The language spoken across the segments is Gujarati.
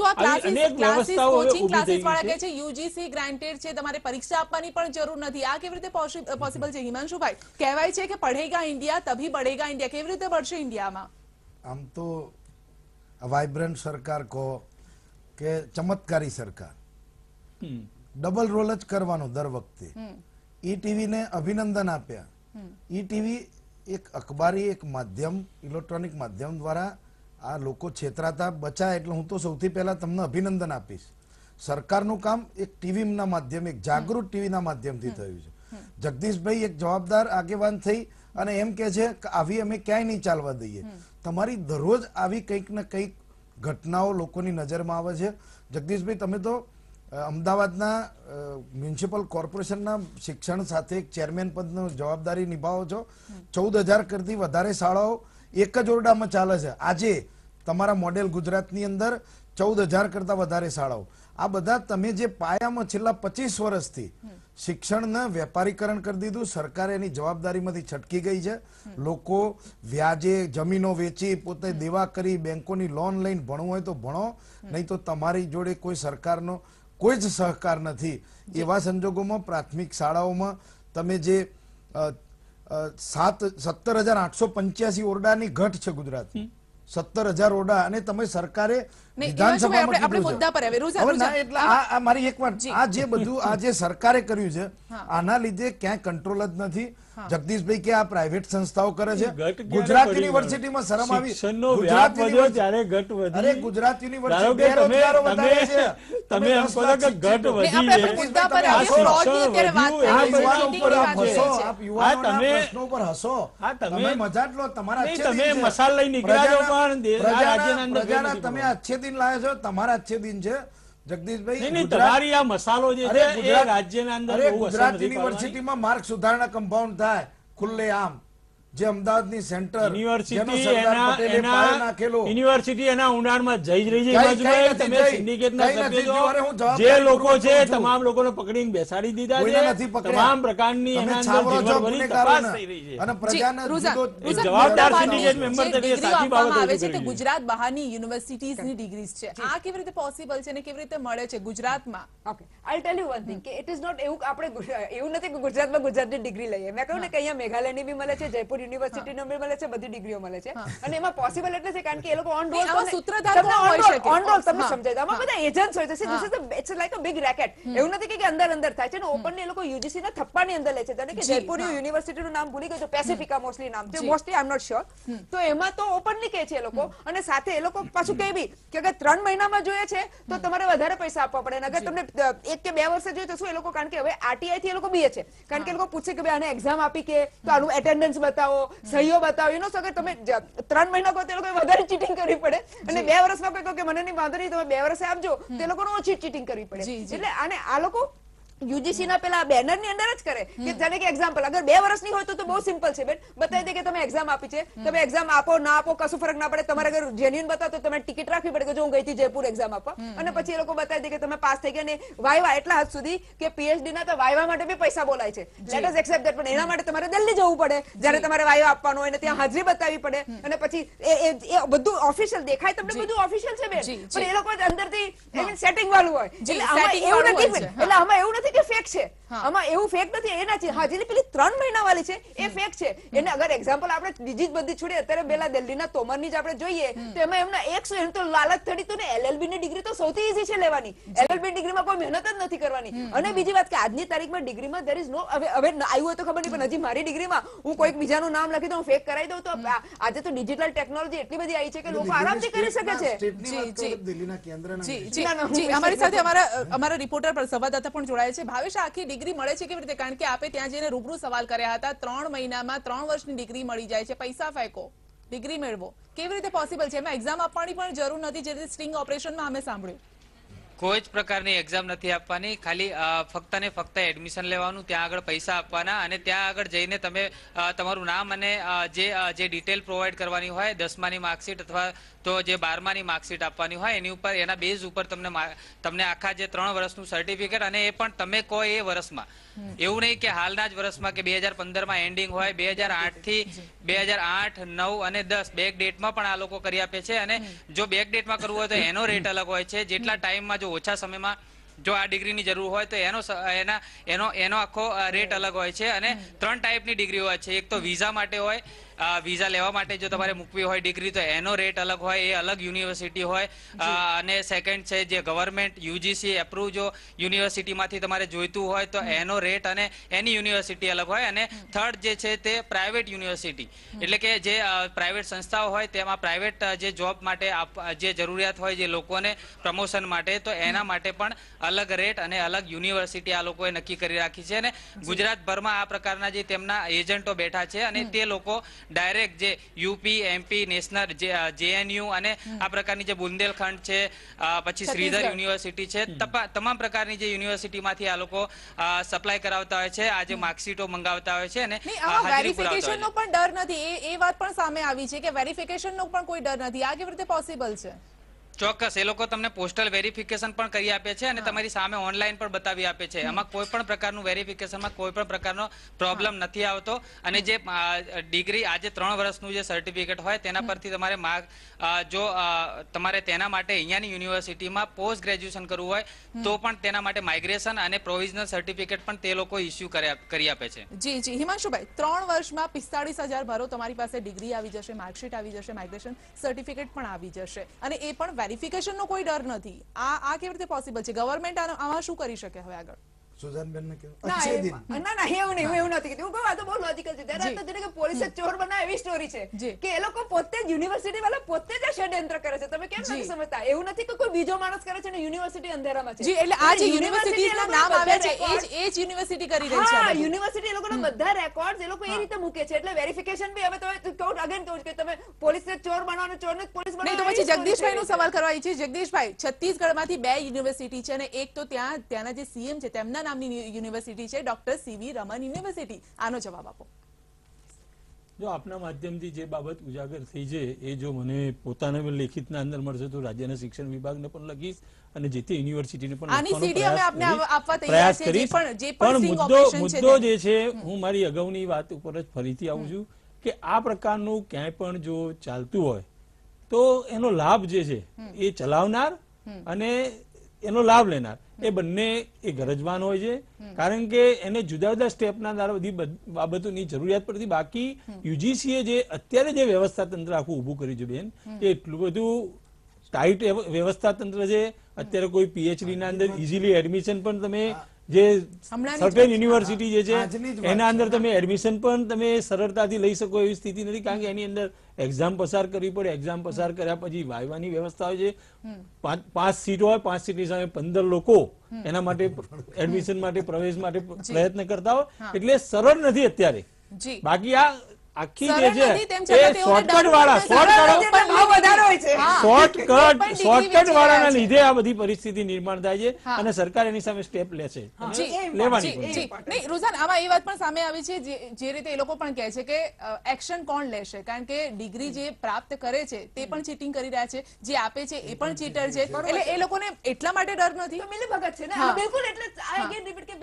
તો આ ક્લાસીસ કોચિંગ ક્લાસીસ વાળા કહે છે છે યુજીસી ગ્રાન્ટેડ છે, તમારે પરીક્ષા આપવાની પણ જરૂર નથી. આ કેવી રીતે પોસિબલ છે હિમાંશુભાઈ? કહેવાય છે કે પઢેગા ઇન્ડિયા તભી બઢેગા ઇન્ડિયા. કેવી રીતે बढ़શે ઇન્ડિયામાં? આમ તો વાઇબ્રન્ટ સરકાર કહો કે ચમત્કારી સરકાર, ડબલ રોલ જ કરવાનો દર વખતે. ઈટીવી ને અભિનંદન આપ્યા. ઈટીવી એક અખબારી એક માધ્યમ, ઇલેક્ટ્રોનિક માધ્યમ દ્વારા આ લોકો છેતરાતા બચાય, એટલે હું તો સૌથી પહેલા તમને અભિનંદન આપીશ. સરકારનું કામ એક ટીવીના માધ્યમ, એક જાગૃત ટીવીના માધ્યમથી થયું છે. જગદીશભાઈ એક જવાબદાર આગેવાન થઈ અને એમ કે છે કે આવી અમે ક્યાંય નહીં ચાલવા દઈએ. તમારી દરરોજ આવી કંઈક ને કંઈક ઘટનાઓ લોકોની નજરમાં આવે છે. જગદીશભાઈ, તમે તો અમદાવાદના મ્યુનિસિપલ કોર્પોરેશનના શિક્ષણ સાથે એક ચેરમેન પદની જવાબદારી નિભાવો છો. 14,000 કરતી વધારે શાળાઓ એક જ ઓરડામાં ચાલે છે. આજે તમારા મોડેલ ગુજરાતની અંદર 14,000 કરતા વધારે શાળાઓ. આ બધા તમે જે પાયામાં છેલ્લા 25 વર્ષથી શિક્ષણને વેપારીકરણ કરી દીધું. સરકારે એની જવાબદારીમાંથી છટકી ગઈ છે. લોકો વ્યાજે જમીનો વેચી પોતે દેવા કરી બેંકોની લોન લઈને ભણવું હોય તો ભણો, નહીં તો તમારી જોડે કોઈ સરકારનો કોઈ જ સહકાર નથી. એવા સંજોગોમાં પ્રાથમિક શાળાઓમાં તમે જે 17,885 ઓરડાની ઘટ છે ગુજરાતની, 17,000 ઓરડા, અને તમે સરકારે મારી એક વાત, આ જે બધું આ જે સરકારે કર્યું છે આના લીધે ક્યાંય કંટ્રોલ જ નથી. જગદીશભાઈ કે આ પ્રાઇવેટ સંસ્થાઓ કરે છે. ગુજરાત યુનિવર્સિટીમાં શરમ આવી. ગુજરાત યુનિવર્સિટી બેરોજગારો વધારે છે. તમે એમ કહો કે ઘટ વધી છે. પ્રશ્નો પર હસો, તમે મજાક લો. તમારા તમે મસાલ લઈ નીકળ્યા પ્રજાના તમે અચ્છે દિન લાયા છો. તમારા અચ્છે દિન છે જગદીશભાઈ. તમારી આ મસાલો જે છે એ રાજ્યના અંદર ગુજરાત યુનિવર્સિટીમાં માર્ક સુધારણા કમ્પાઉન્ડ થાય ખુલ્લે આમ, જે અમદાવાદની સેન્ટર યુનિવર્સિટી એના ઊંડાણમાં જઈ રહી છે. તમે સિન્ડિકેટના સભ્યો છો, જે લોકો છે તમામ લોકોને પકડીને બેસાડી દીધા છે. તમામ પ્રકારની એના અંદર જીવનભરી તપાસ થઈ રહી છે અને પ્રજાને જવાબદાર સિન્ડિકેટ મેમ્બર તરીકે સાચી બાબત આવે છે કે ગુજરાત બહારની યુનિવર્સિટીઝની ડિગ્રીઝ છે. આ કેવી રીતે પોસિબલ છે અને કેવી રીતે મળે છે ગુજરાતમાં? Okay, I tell you one thing કે ઇટ ઇઝ નોટ એવું. આપણે એવું નથી કે ગુજરાતમાં ગુજરાતની ડિગ્રી લઈએ. મેં કહ્યું ને કે અહીંયા મેઘાલયની બી મળે છે, જયપુર યુનિવર્સિટીનો બી મળે છે, બધી ડિગ્રીઓ મળે છે. અને એમાં પોસિબલ એટલે છે કારણ કે એ લોકો ઓન રોલ તમને સમજાય. આમાં બધા એજન્ટ્સ હોય છે. This is it's like a big racket. એવું નથી કે અંદર થાય છે ને ઓપનલી એ લોકો યુજીસી ના થપ્પાની અંદર લે છે. જાણે કે જયપુર યુનિવર્સિટીનું નામ ભૂલી ગયો, પેસિફિકા મોસ્ટલી નામ છે, mostly I am not sure. તો એમાં તો ઓપનલી કહે છે એ લોકો. અને સાથે એ લોકો પાછું કહે બી કે અગર 3 મહિનામાં જોઈએ છે તો તમારે વધારે પૈસા આપવા પડે. અગર તમને 1 કે 2 વર્ષે જોઈએ તો શું એ લોકો, કારણ કે હવે આરટીઆઈ થી એ લોકો બીએ છે, કારણ કે એ લોકો પૂછે કે ભાઈ આને એક્ઝામ આપી કે તો આનું એટેન્ડન્સ બતાવો, સહીઓ બતાવો. યુ નો સો કે તમે 3 મહિના કહો તો એ લોકો વધારે ચીટિંગ કરવી પડે. અને 2 વર્ષમાં કોઈ કહો કે મને નહીં વાંધો નહીં તમે 2 વર્ષે આપજો, તો એ લોકોને ઓછી ચીટિંગ કરવી પડે. એટલે આને આ લોકો યુજીસી ના પેલા બેનર ની અંદર જ કરે કે જાણે કે એક્ઝામ્પલ અગર 2 વર્ષની હોય તો બહુ સિમ્પલ છે બેન, બતાવી દે કે તમે એક્ઝામ આપી છે, તમે એક્ઝામ આપો ના આપો કશું ફરક ના પડે. તમારે અગર જેન્યુઅન બતાવો તો તમે ટિકિટ રાખવી પડે કે જો હું ગઈ હતી જયપુર એક્ઝામ આપવા. અને પછી એ લોકો બતાવી દે કે તમે પાસ થઈ ગયા. ને વાયવા એટલા હદ સુધી કે પીએચડી ના તો વાયવા માટે બી પૈસા બોલાય છે. Let us accept that. પણ એના માટે તમારે દિલ્હી જવું પડે જ્યારે તમારે વાયવા આપવાનો હોય ને ત્યાં હાજરી બતાવવી પડે. અને પછી એ બધું ઓફિશિયલ દેખાય તમને, બધું ઓફિશિયલ છે બેન, પણ એ લોકો અંદરથી સેટિંગ વાળું હોય. એટલે આમાં એવું નથી કે ફેક છે. આમાં એવું ફેક નથી. એના છે હા, જેની પેલી 3 મહિના વાળી છે એ ફેક છે. એને અગર એક્ઝામ્પલ આપણે બીજી જ બધી છોડીએ, અત્યારે પેલા દિલ્હીના તોમરની જ આપણે જોઈએ તો એમાં એમના 100 એમ તો લાલચ થડી તો ને એલએલબી ની ડિગ્રી તો સૌથી ઈઝી છે લેવાની. એલએલબી ડિગ્રીમાં કોઈ મહેનત જ નથી કરવાની. અને બીજી વાત કે આજની તારીખમાં ડિગ્રીમાં દેર ઇઝ નો, હવે આવ્યું હોય તો ખબર નહીં, પણ હજી મારી ડિગ્રીમાં હું કોઈક બીજાનું નામ લખી દઉં, ફેક કરાવી દઉં તો આજે તો ડિજિટલ ટેકનોલોજી એટલી બધી આવી છે કે લોકો આરામથી કરી શકે છે. અમારી સાથે અમારા રિપોર્ટર પર સંવાદદાતા પણ જોડાય છે. ભાવેશ, આખી ડિગ્રી મળે છે કેવી રીતે? કારણ કે આપે ત્યાં જઈને રૂબરૂ સવાલ કર્યા હતા. 3 મહિનામાં 3 વર્ષની ડિગ્રી મળી જાય છે. પૈસા ફેંકો, ડિગ્રી મેળવો. કેવી રીતે પોસિબલ છે? એમાં એક્ઝામ આપવાની પણ જરૂર નથી, જે રીતે સ્ટિંગ ઓપરેશનમાં અમે સાંભળ્યું. કોઈ જ પ્રકારની એક્ઝામ નથી આપવાની. ખાલી ફક્ત ને ફક્ત એડમિશન લેવાનું, ત્યાં આગળ પૈસા આપવાના અને ત્યાં આગળ જઈને તમે તમારું નામ અને જે ડિટેલ પ્રોવાઈડ કરવાની હોય, 10માની માર્કશીટ અથવા તો જે 12માની માર્કશીટ આપવાની હોય એની ઉપર એના બેઝ ઉપર તમને આખા જે 3 વર્ષનું સર્ટિફિકેટ, અને એ પણ તમે કહો એ વર્ષમાં, એવું નહીં કે હાલના જ વર્ષમાં કે 2015માં એન્ડિંગ હોય, 2008 થી 2008, 9 અને 10 બેક ડેટમાં પણ આ લોકો કરી આપે છે. અને જો બેક ડેટમાં કરવું હોય તો એનો રેટ અલગ હોય છે. જેટલા ટાઈમમાં જો ઓછા સમયમાં જો આ ડિગ્રીની જરૂર હોય તો એનો આખો રેટ અલગ હોય છે. અને 3 ટાઈપની ડિગ્રી હોય છે. એક તો વિઝા માટે હોય, વિઝા લેવા માટે જો તમારે મૂકવી હોય ડિગ્રી તો એનો રેટ અલગ હોય, એ અલગ યુનિવર્સિટી હોય. અને સેકન્ડ છે જે ગવર્મેન્ટ યુજીસી એપ્રુવ જો યુનિવર્સિટીમાંથી તમારે જોઈતું હોય તો એનો રેટ અને એની યુનિવર્સિટી અલગ હોય. અને થર્ડ જે છે તે પ્રાઇવેટ યુનિવર્સિટી, એટલે કે જે પ્રાઇવેટ સંસ્થાઓ હોય તેમાં પ્રાઇવેટ જે જોબ માટે જે જરૂરિયાત હોય જે લોકોને પ્રમોશન માટે, તો એના માટે પણ અલગ રેટ અને અલગ યુનિવર્સિટી આ લોકોએ નક્કી કરી રાખી છે. અને ગુજરાતભરમાં આ પ્રકારના જે તેમના એજન્ટો બેઠા છે અને તે લોકો ડાયરેક્ટ જે યુપી, એમપી, નેશનલ, જેએનયુ અને આ પ્રકારની જે બુંદેલખંડ છે, પછી શ્રીધર યુનિવર્સિટી છે, તમામ પ્રકારની જે યુનિવર્સિટીમાંથી આ લોકો સપ્લાય કરાવતા હોય છે, આ જે માર્કશીટો મંગાવતા હોય છે. અને વેરિફિકેશનનો પણ ડર નથી, એ વાત પણ સામે આવી છે કે વેરિફિકેશનનો પણ કોઈ ડર નથી. આ કેવી રીતે પોસિબલ છે? ચોક્કસ, એ લોકો તમને પોસ્ટલ વેરિફિકેશન પણ કરી આપે છે અને તમારી સામે ઓનલાઈન પણ બતાવી આપે છે. એમાં કોઈ પણ પ્રકારનું વેરિફિકેશનમાં કોઈ પણ પ્રકારનો પ્રોબ્લેમ નથી આવતો. અને જે ડિગ્રી આજે 3 વર્ષનું જે સર્ટિફિકેટ હોય તેના પરથી તમારે જો તમારે તેના માટે અહીંયાની યુનિવર્સિટીમાં પોસ્ટ ગ્રેજ્યુએશન કરવું હોય તો પણ તેના માટે માઇગ્રેશન અને પ્રોવિઝનલ સર્ટિફિકેટ પણ તે લોકો ઇસ્યુ કરી આપે છે. જી હિમાંશુભાઈ, 3 વર્ષમાં 45,000 ભરો, તમારી પાસે ડિગ્રી આવી જશે, માર્કશીટ આવી જશે, માઇગ્રેશન સર્ટિફિકેટ પણ આવી જશે, અને એ પણ વેરિફિકેશનનો કોઈ ડર નથી. આ કેવી રીતે પોસિબલ છે? ગવર્મેન્ટ આમાં શું કરી શકે હવે આગળ? સુજાનબેન ને કેવું? ના એવું નથી કીધું. હું કહું આ તો બહુ લોજિકલ છે. ત્યારે તો જેને કે પોલીસે ચોર બનાવે એવી સ્ટોરી છે કે એ લોકો પોતે જ યુનિવર્સિટી વાળા પોતે જ ષડયંત્ર કરે છે. તમે કેમ નથી સમજતા? એવું નથી કે કોઈ બીજો માણસ કરે છે ને યુનિવર્સિટી અંધેરામાં છે. જી, એટલે આ જે યુનિવર્સિટીના નામ આવ્યા છે એ જ યુનિવર્સિટી કરી રહી છે. હા, યુનિવર્સિટી એ લોકોના બધા રેકોર્ડ્સ એ લોકો એ રીતે મૂકે છે. એટલે વેરિફિકેશન બી હવે તો કહું અગેન કહું કે તમે પોલીસને ચોર બનાવવાનો, ચોરને પોલીસ બનાવવાનો. નહીં તો પછી જગદીશભાઈ નો સવાલ કરવા ઈચ્છીશ. જગદીશભાઈ, છત્તીસગઢમાંથી 2 યુનિવર્સિટી છે અને એક તો ત્યાંના જે સીએમ છે તેમના નામની યુનિવર્સિટી છે, ડોક્ટર સીવી રમન યુનિવર્સિટી. આનો જવાબ આપો. જો આપના માધ્યમથી જે બાબત ઉજાગર થઈ છે એ જો મને પોતાને લેખિતના અંદર મળશે તો રાજ્યના શિક્ષણ વિભાગને પણ લખીશ અને જે તે યુનિવર્સિટીને પણ પ્રયાસ કરીશ. પણ મુદ્દો જે છે, હું મારી અગાઉની વાત ઉપર જ ફરીથી આવું છું કે આ પ્રકારનું ક્યાંય પણ જો ચાલતું હોય તો એનો લાભ જે છે એ ચલાવનાર અને એનો લાભ લેનાર એ બંને એ ગરજવાન હોય છે. કારણ કે એને જુદા જુદા સ્ટેપના દ્વારા બધી બાબતોની જરૂરિયાત પડતી. બાકી યુજીસીએ જે અત્યારે જે વ્યવસ્થા તંત્ર આખું ઉભું કર્યું છે બેન, એ એટલું બધું ટાઈટ વ્યવસ્થા તંત્ર છે. અત્યારે કોઈ પીએચડી ના અંદર ઇઝીલી એડમિશન પણ તમે જે સર્ટેન યુનિવર્સિટી જે છે એના અંદર તમે એડમિશન પણ તમે સરળતાથી લઈ શકો એવી સ્થિતિ નથી. કારણ કે એની અંદર એક્ઝામ પસાર કરવી પડે. એક્ઝામ પસાર કર્યા પછી વાયવાની વ્યવસ્થા હોય છે. 5 સીટ હોય, 5 સીટની સામે 15 લોકો એના માટે એડમિશન માટે, પ્રવેશ માટે પ્રયત્ન કરતા હોય. એટલે સરળ નથી અત્યારે. બાકી આ આખી જે છે એ શોર્ટકટ વાળાના લીધે આ બધી પરિસ્થિતિ નિર્માણ થાય છે અને સરકાર એની સામે સ્ટેપ લેશે, લેવાની. નહીં રોઝાન, આમાં એ વાત પણ સામે આવી છે જે રીતે એ લોકો પણ કહે છે કે એક્શન કોણ લેશે? કારણ કે ડિગ્રી જે પ્રાપ્ત કરે છે તે પણ ચીટિંગ કરી રહ્યા છે, જે આપે છે એ પણ ચીટર છે. એટલે એ લોકોને એટલા માટે ડર નથી. મિલીભગત છે ને, બિલકુલ. એટલે આ અગેન રિપીટ કે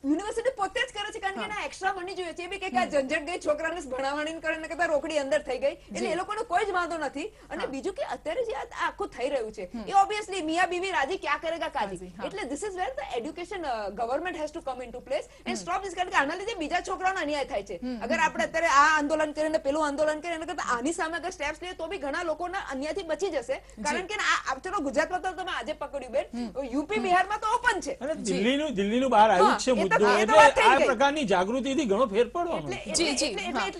યુનિવર્સિટી પોતે જ કરે છે કારણ કે એના એક્સ્ટ્રા મની જોઈએ છે. એ બી કે આ ઝંઝટ ગઈ છોકરાને ભણાવવાની કરીને કરતા રોકડી અંદર થઈ ગઈ. એટલે એ લોકોને કોઈ જ વાંધો નથી. અને બીજું કે અત્યારે જે આખું થઈ રહ્યું છે એ ઓબ્વિયસલી મિયા બીવી રાજી ક્યાં કરેગા કાજી. એટલે this is where the education government has to come into place and stop this. કારણ કે આના લીધે બીજા છોકરાઓને અન્યાય થાય છે. અગર આપણે અત્યારે આ આંદોલન કરીને પેલું આંદોલન કરીને એના કરતા આની સામે અગર સ્ટેપ્સ લઈએ તો બી ઘણા લોકોના અન્યાયથી બચી જશે. કારણ કે આ ચલો ગુજરાતમાં તો તમે આજે પકડ્યું બેન, યુપી બિહારમાં તો ઓપન છે. અને દિલ્હીનું બહાર આવ્યું છે મુદ્દો. એટલે આ પ્રકારની જાગૃતિથી ઘણો ફેર પડવાનો.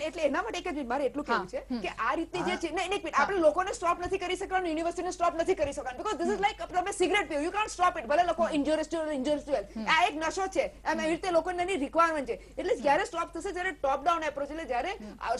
એટલે એના માટે એક જ મારે એટલું કહેવું છે કે આ રીતે જે છે આપણે લોકોને સ્ટોપ નથી કરી શકવાનું, યુનિવર્સિટીને સ્ટોપ નથી કરી શકવાનું. બીકોઝ ધીસ ઇઝ લાઈક તમે સિગરેટ પીઓ, યુ કાન્ટ સ્ટોપ ઇટ. ભલે લોકો ઇન્જુરિયસ ટુ હેલ્થ, આ એક નશો છે. એમ એવી રીતે લોકોને એની રિક્વાયરમેન્ટ છે. એટલે જ્યારે સ્ટોપ થશે, જ્યારે ટોપ ડાઉન એપ્રોચ, એટલે જ્યારે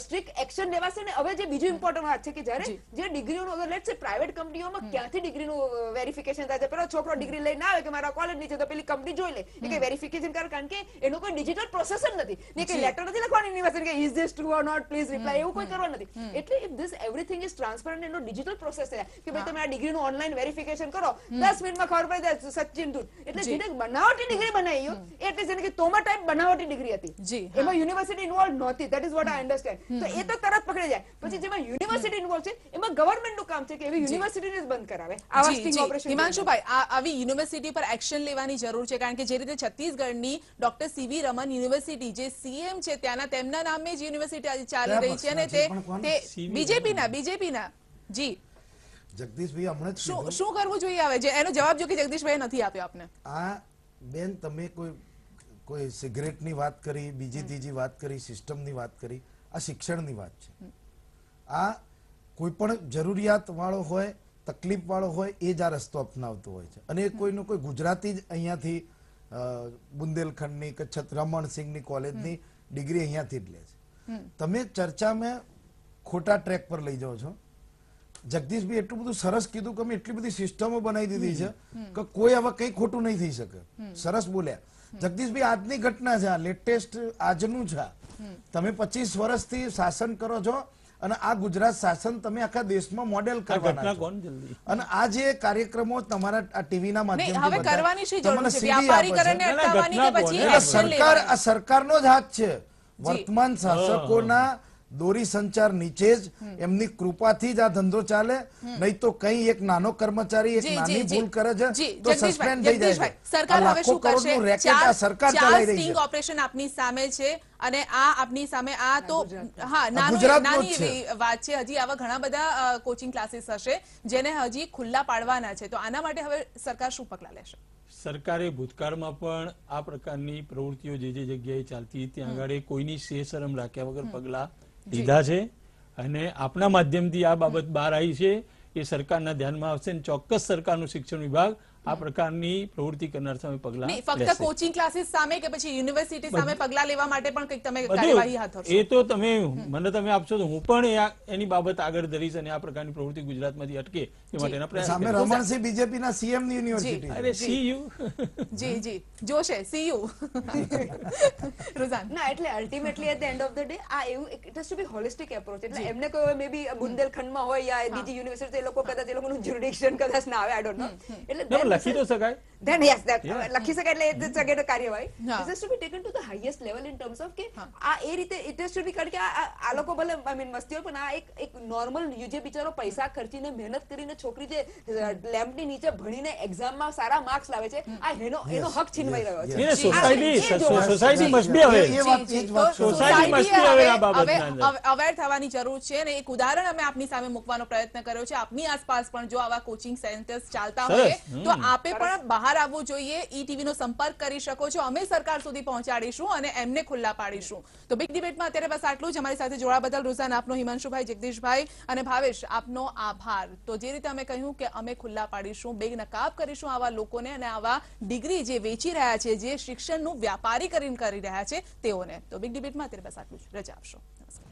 સ્ટ્રિક્ટ એક્શન લેવાશે ને. હવે જે બીજું ઇમ્પોર્ટન્ટ વાત છે કે જ્યારે જે ડિગ્રીઓનું અગર લેટ્સ સે પ્રાઇવેટ કંપનીઓમાં ક્યાંથી ડિગ્રીનું વેરિફિકેશન થાય છે. પેલો છોકરો ડિગ્રી લઈને આવે કે મારા કોલેજ ની છે તો પેલી કંપની જોઈ લે કે વેરિફિકેશન કરે. કારણ કે એનો કોઈ ડિજિટલ પ્રોસેસ જ નથી ને કે લેટર નથી લખવાની યુનિવર્સિટી કે is this true or not please reply એવું કોઈ કરવા નથી. એટલે if this everything is transparent એનો ડિજિટલ પ્રોસેસ છે કે ભાઈ તમે આ ડિગ્રીનું ઓનલાઈન વેરિફિકેશન કરો 10 મિનિટમાં ખબર પડી જાય સચિન દૂધ. એટલે જેને બનાવટી ડિગ્રી બનાવી એટલે જેને કે તોમા ટાઈપ બનાવટી ડિગ્રી હતી એમાં યુનિવર્સિટી ઇન્વોલ્વ નહોતી. That is what I understand. તો એ તો તરત પકડી જાય. પછી જેમાં યુનિવર્સિટી ઇન્વોલ્વ છે એમાં ગવર્નમેન્ટનું કામ છે કે એવી યુનિવર્સિટીને જ બંધ કરાવે આવા સ્ટિંગ ઓપરેશન. હિમાંશુભાઈ આવી યુનિવર્સિટી પર એક્શન લેવાની જરૂર છે કારણ કે જે રીતે છત્તીસગઢની ડોક્ટર સીવી રમન યુનિવર્સિટી જે સીએમ છે ત્યાંના તેમના નામે જ યુનિવર્સિટી આજે ચાલી રહી છે અને તે બીજેપીના જી જગદીશભાઈ હમણાં જ શું કરવું જોઈએ આવે છે એનો જવાબ જો કે જગદીશભાઈ નથી આપ્યો આપને. આ બેન તમે કોઈ સિગરેટની વાત કરી, બીજી ત્રીજી વાત કરી, સિસ્ટમની વાત કરી, આ શિક્ષણની વાત છે. આ કોઈ પણ જરૂરિયાત વાળો હોય, તકલીફ વાળો હોય એ જ આ રસ્તો અપનાવતો હોય છે અને કોઈનો કોઈ ગુજરાતી જ અહીંયાથી બુંદેલખંડની કે રમણસિંહની કોલેજની ડિગ્રી અહીંયાથી જ લે છે. તમે ચર્ચામાં ખોટા ટ્રેક પર લઈ જાઓ છો. જગદીશભાઈ એટલું બધું સરસ કીધું કે અમે એટલી બધી સિસ્ટમો બનાવી દીધી છે કે કોઈ હવે કઈ ખોટું નહીં થઈ શકે. સરસ બોલ્યા જગદીશભાઈ. આજની ઘટના છે, આ લેટેસ્ટ આજનું છે. તમે 25 વર્ષથી શાસન કરો છો અને આ ગુજરાત શાસન તમે આખા દેશમાં મોડેલ કરવાના છો અને આ જે કાર્યક્રમો તમારા આ ટીવીના માધ્યમથી કરવાની શી જરૂર છે? વ્યાપારીકરણને અટકાવવાની કે પછી એક્શન લેવાની? આ સરકારનો જ હાથ છે. વર્તમાન શાસકોના દોરી સંચાર નીચે જ એમની કૃપાથી જ આ ધંધો ચાલે. નહીં તો કઈ એક નાનો કર્મચારી એક નાની ભૂલ કરે છે તો સસ્પેન્ડ થઈ જાય છે. સરકાર હવે શું કરશે? સરકાર ચલાવી રહી છે. ઓપરેશન આપની સામે છે અને આ આપની સામે આ તો હા નાની એવી વાત છે. હજી આવા ઘણા બધા કોચિંગ ક્લાસીસ હશે જેને હજી ખુલ્લા પાડવાના છે. તો આના માટે હવે સરકાર શું પગલાં લેશે? સરકારે ભૂતકાળમાં પણ આ પ્રકારની પ્રવૃત્તિઓ જે જગ્યાએ ચાલતી ત્યાં આગળ કોઈની શરમ રાખ્યા વગર પગલાં લીધા છે અને આપના માધ્યમથી આ બાબત બહાર આવી છે એ સરકારના ધ્યાનમાં આવશે અને ચોક્કસ સરકારનું શિક્ષણ વિભાગ આ પ્રકારની પ્રવૃત્તિ કરનાર સામે પગલાં ફક્ત કોચિંગ ક્લાસીસ સામે કે પછી યુનિવર્સિટી સામે પગલાં લેવા માટે પણ કંઈક તમે કાર્યવાહી હાથ ધરશો? એ તો તમે મને તમે આપશો તો હું પણ એની બાબત આગળ ધરીશ અને આ પ્રકારની પ્રવૃત્તિ ગુજરાતમાંથી અટકે એ માટેના પ્રયાસ. સામે રમણસિંહ બીજેપીના સીએમ ની યુનિવર્સિટી. અરે સીયુ જી જોશે સીયુ રુઝાન. ના એટલે ultimately at the end of the day આ એવું it has to be holistic approach. એટલે એમને કોઈ મે બી બુંદેલખંડમાં હોય યા બીજી યુનિવર્સિટી એ લોકો કદાચ એ લોકોનું જ્યુરિડિક્શન કદાચ ના આવે. I don't know. એટલે લખી તો શકાય. Then yes, that લખી શકાય એટલે it's again a કાર્યવાહી. This has to be taken to the highest level in terms of કે આ એ રીતે it has to be કારણ કે આ લોકો ભલે I mean મસ્તીઓ પણ આ એક નોર્મલ જે બિચારો પૈસા ખર્ચીને મહેનત કરીને છોકરી જે લેમ્પની નીચે ભણીને એક્ઝામમાં સારા માર્ક્સ લાવે છે આ એનો હક છીનવાઈ રહ્યો છે. સોસાયટી મસ્ટ બી અવેર થવાની જરૂર છે અને એક ઉદાહરણ અમે આપની સામે મૂકવાનો પ્રયત્ન કર્યો છે. આપની આસપાસ પણ જો આવા કોચિંગ સેન્ટર્સ ચાલતા હોય તો આપે પણ બહાર આવવું જોઈએ. ઈટીવી નો સંપર્ક કરી શકો છો. અમે સરકાર સુધી પહોંચાડીશું અને એમને ખુલ્લા પાડીશું. તો બિગ ડિબેટમાં અત્યારે બસ આટલું જ. અમારી સાથે જોડા બદલ રુઝાન આપનો, હિમાંશુભાઈ, જગદીશભાઈ અને ભાવેશ આપનો આભાર. તો જે રીતે અમે કહ્યું કે અમે ખુલ્લા પાડીશું, બેનકાબ કરીશું આવા લોકોને અને આવા ડિગ્રી જે વેચી રહ્યા છે, જે શિક્ષણનું વ્યાપારીકરણ કરી રહ્યા છે તેઓને. તો બિગ ડિબેટમાં અત્યારે બસ આટલું જ. રજા આપશો. નમસ્કાર.